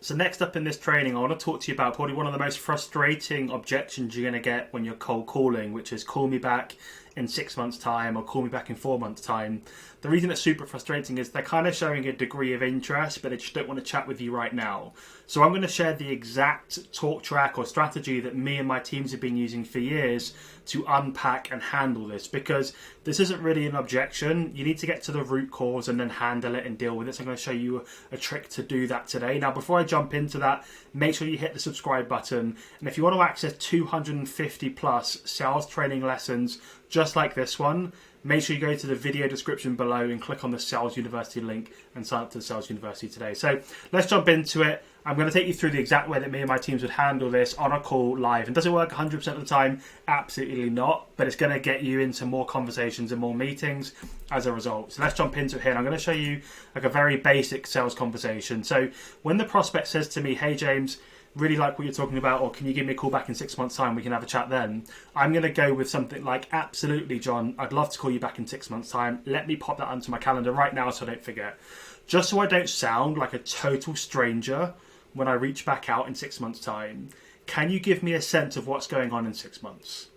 So next up in this training, I want to talk to you about probably one of the most frustrating objections you're going to get when you're cold calling, which is call me back in 6 months' time or call me back in 4 months' time. The reason it's super frustrating is they're kind of showing a degree of interest, but they just don't want to chat with you right now. So I'm going to share the exact talk track or strategy that me and my teams have been using for years to unpack and handle this, because this isn't really an objection. You need to get to the root cause and then handle it and deal with it. So I'm going to show you a trick to do that today. Now, before I jump into that, make sure you hit the subscribe button. And if you want to access 250 plus sales training lessons just like this one, make sure you go to the video description below and click on the Sales University link and sign up to the Sales University today. So let's jump into it. I'm going to take you through the exact way that me and my teams would handle this on a call live. And does it work 100% of the time? Absolutely not. But it's going to get you into more conversations and more meetings as a result. So let's jump into it here. And I'm going to show you like a very basic sales conversation. So when the prospect says to me, hey, James, really like what you're talking about, or can you give me a call back in 6 months' time? We can have a chat then. I'm going to go with something like, absolutely, John, I'd love to call you back in 6 months' time. Let me pop that onto my calendar right now so I don't forget. Just so I don't sound like a total stranger when I reach back out in 6 months' time. Can you give me a sense of what's going on in 6 months?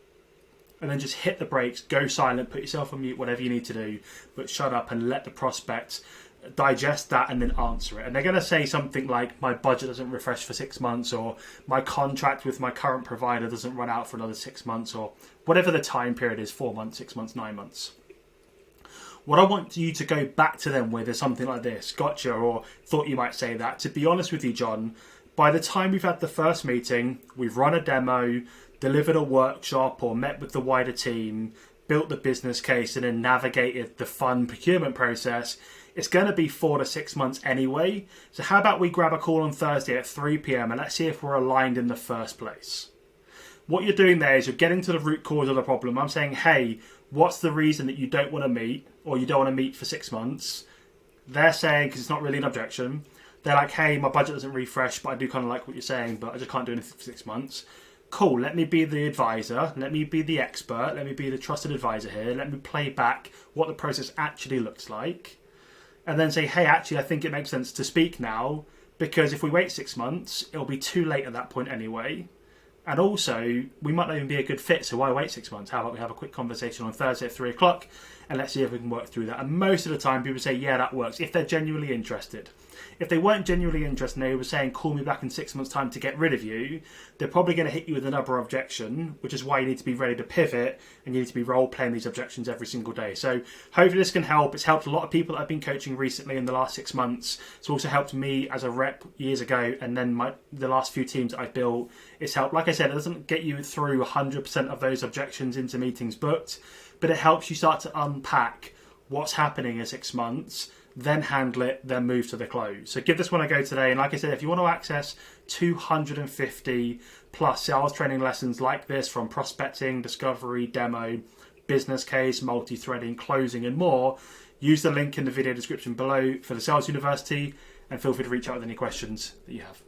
And then just hit the brakes, go silent, put yourself on mute, whatever you need to do, but shut up and let the prospect digest that and then answer it. And they're going to say something like, my budget doesn't refresh for 6 months, or my contract with my current provider doesn't run out for another 6 months, or whatever the time period is, 4 months, 6 months, 9 months. What I want you to go back to them with is something like this: gotcha, or thought you might say that. To be honest with you, John, by the time we've had the first meeting, we've run a demo, delivered a workshop, or met with the wider team, built the business case, and then navigated the fun procurement process, it's going to be 4 to 6 months anyway. So how about we grab a call on Thursday at 3 p.m. and let's see if we're aligned in the first place. What you're doing there is you're getting to the root cause of the problem. I'm saying, hey, what's the reason that you don't want to meet, or you don't want to meet for 6 months? They're saying, because it's not really an objection, they're like, hey, my budget doesn't refresh, but I do kind of like what you're saying, but I just can't do anything for 6 months. Cool, let me be the advisor, let me be the expert, let me be the trusted advisor here, let me play back what the process actually looks like. And then say, hey, actually, I think it makes sense to speak now, because if we wait 6 months, it'll be too late at that point anyway. And also, we might not even be a good fit, so why wait 6 months? How about we have a quick conversation on Thursday at 3 o'clock, and let's see if we can work through that. And most of the time, people say, yeah, that works, if they're genuinely interested. If they weren't genuinely interested and they were saying, call me back in 6 months' time to get rid of you, they're probably going to hit you with another objection, which is why you need to be ready to pivot, and you need to be role-playing these objections every single day. So hopefully this can help. It's helped a lot of people that I've been coaching recently in the last 6 months. It's also helped me as a rep years ago, and then the last few teams that I've built. It's helped. Like I said, it doesn't get you through 100% of those objections into meetings booked, but it helps you start to unpack what's happening in 6 months, then handle it, then move to the close. So give this one a go today. And like I said, if you want to access 250 plus sales training lessons like this, from prospecting, discovery, demo, business case, multi-threading, closing, and more, use the link in the video description below for the Sales University, and feel free to reach out with any questions that you have.